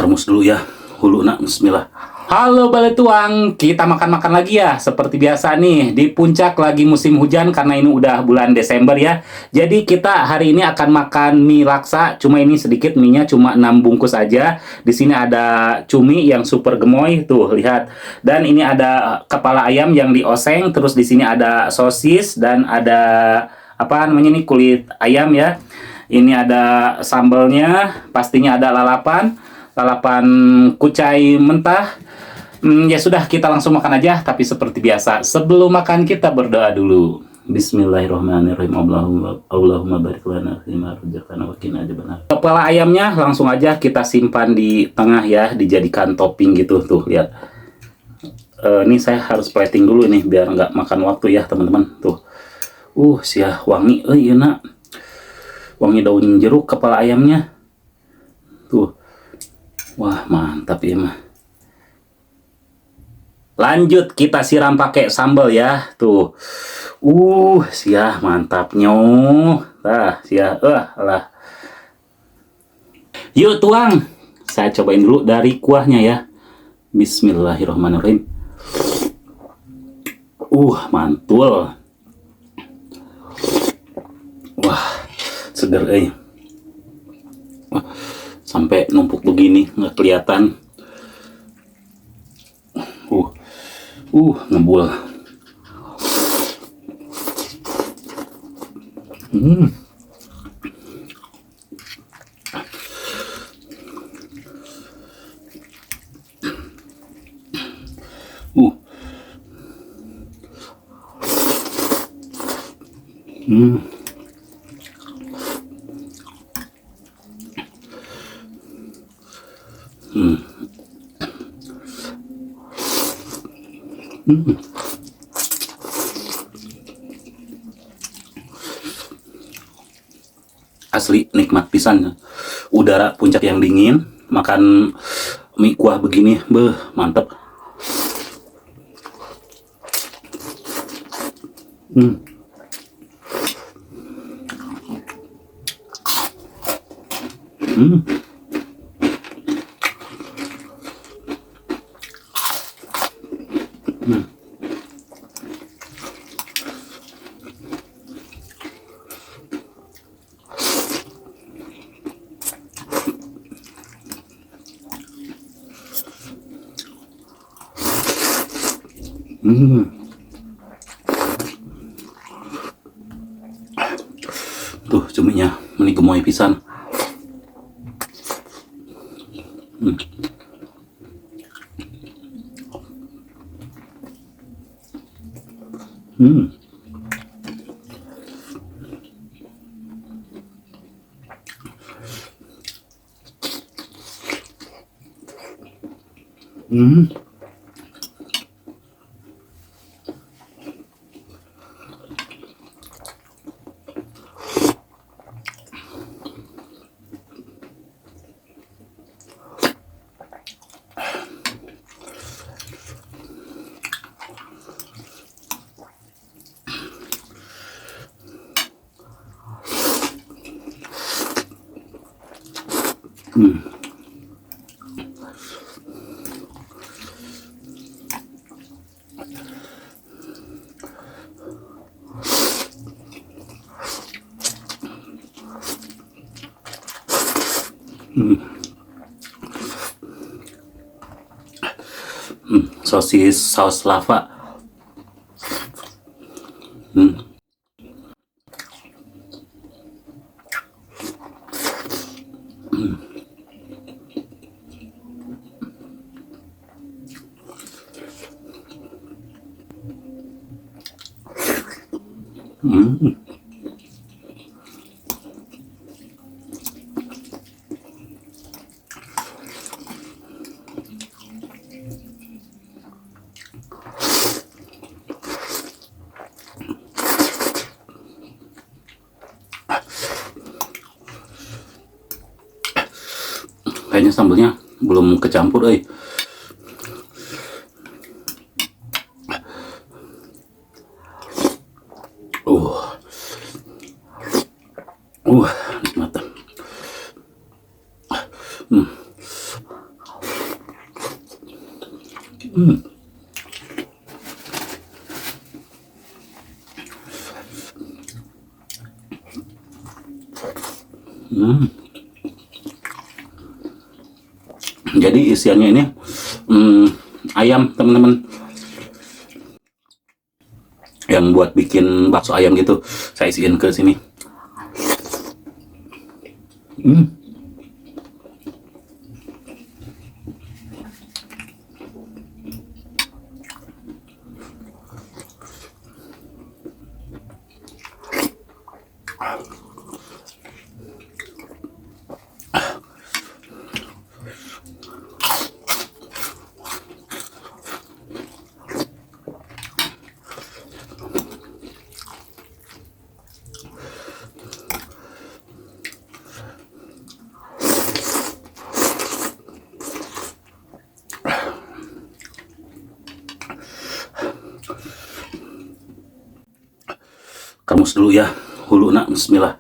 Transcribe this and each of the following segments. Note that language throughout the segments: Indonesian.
Kermus dulu ya. Hulu nak, bismillah. Halo Bale Tuang, kita makan-makan lagi ya. Seperti biasa nih, di puncak lagi musim hujan karena ini udah bulan Desember ya. Jadi kita hari ini akan makan mie laksa. Cuma ini sedikit, mie-nya cuma 6 bungkus aja. Di sini ada cumi yang super gemoy, tuh lihat. Dan ini ada kepala ayam yang dioseng. Terus di sini ada sosis dan ada apa namanya nih, kulit ayam ya. Ini ada sambalnya, pastinya ada lalapan kucai mentah. Ya sudah, kita langsung makan aja. Tapi seperti biasa, sebelum makan kita berdoa dulu. Bismillahirrahmanirrahim. Allahumma barik lana fima razaqtana wa qina adzabannar. Kepala ayamnya langsung aja kita simpan di tengah ya, dijadikan topping gitu. Tuh lihat. Ini saya harus plating dulu nih biar nggak makan waktu ya teman-teman. Tuh. Sia wangi. Iya nak. Wangi daun jeruk kepala ayamnya. Tuh. Wah, mantap ya mah. Lanjut kita siram pakai sambal ya. Tuh. Sia mantapnya. Sia. Lah. Yuk tuang. Saya cobain dulu dari kuahnya ya. Bismillahirrahmanirrahim. Mantul. Wah, segar sampai numpuk begini nggak kelihatan. Ngebul. Asli nikmat pisan. Udara puncak yang dingin, makan mie kuah begini, mantap. Tuh cuminya meni gemoy pisan. Sosis saus lava. Kayaknya sambelnya belum kecampur, nikmat. Hmm. Hmm. Jadi isiannya ini ayam, teman-teman. Yang buat bikin bakso ayam gitu, saya isiin ke sini. Hmm. Kamus dulu ya, hulu nak, bismillah.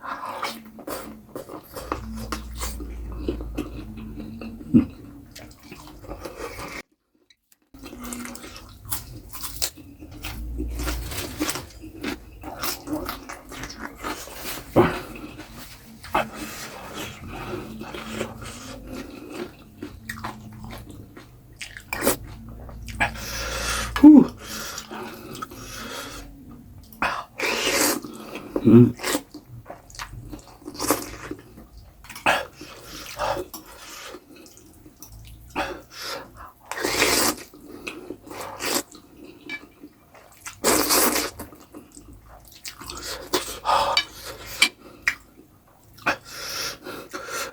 Uh. Hmm.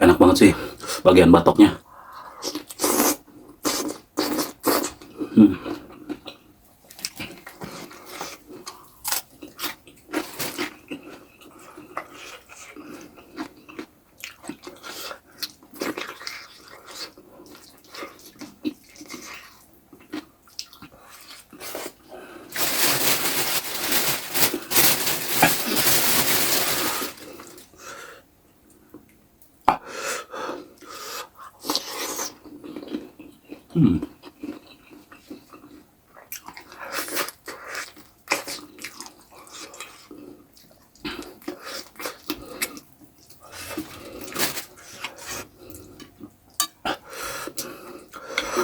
Enak banget sih bagian batoknya.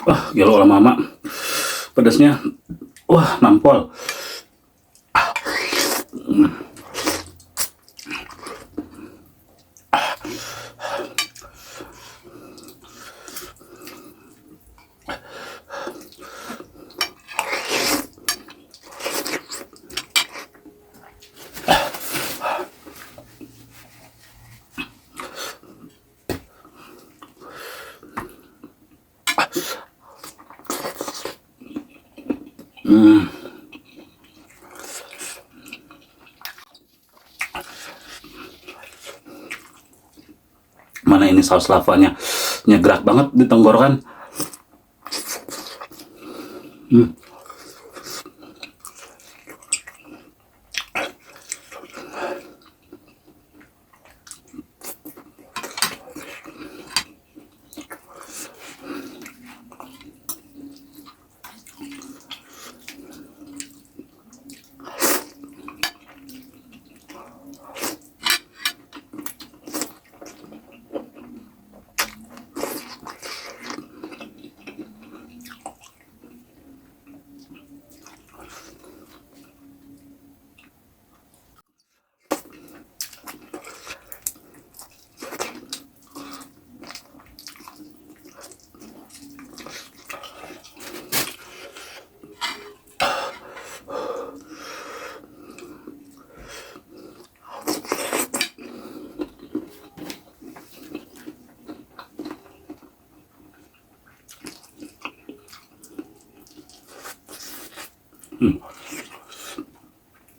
Wah, gelo lama-lama pedasnya. Wah, nampol. Mana ini saus lavanya nyegerak banget di tenggorokan.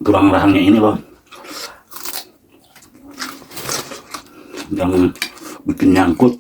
Tulang rahangnya ini loh yang bikin nyangkut.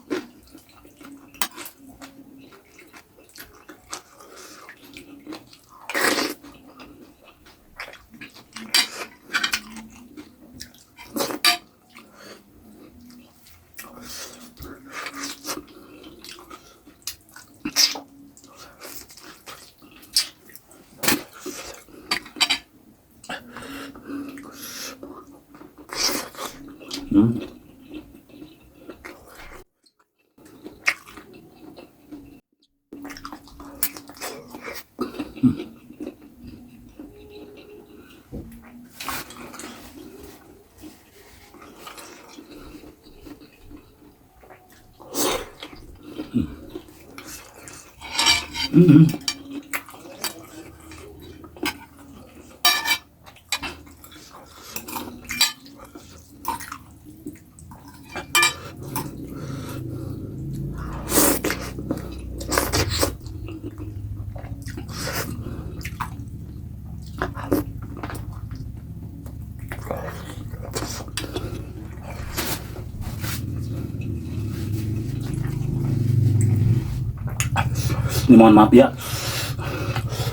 Ini mohon maaf ya,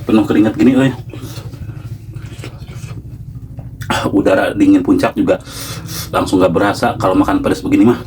penuh keringat gini, udara dingin puncak juga langsung gak berasa kalau makan pedas begini mah.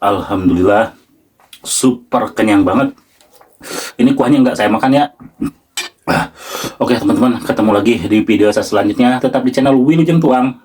Alhamdulillah, super kenyang banget. Ini kuahnya nggak saya makan ya. Oke teman-teman, ketemu lagi di video saya selanjutnya. Tetap di channel Wilujeng Tuang.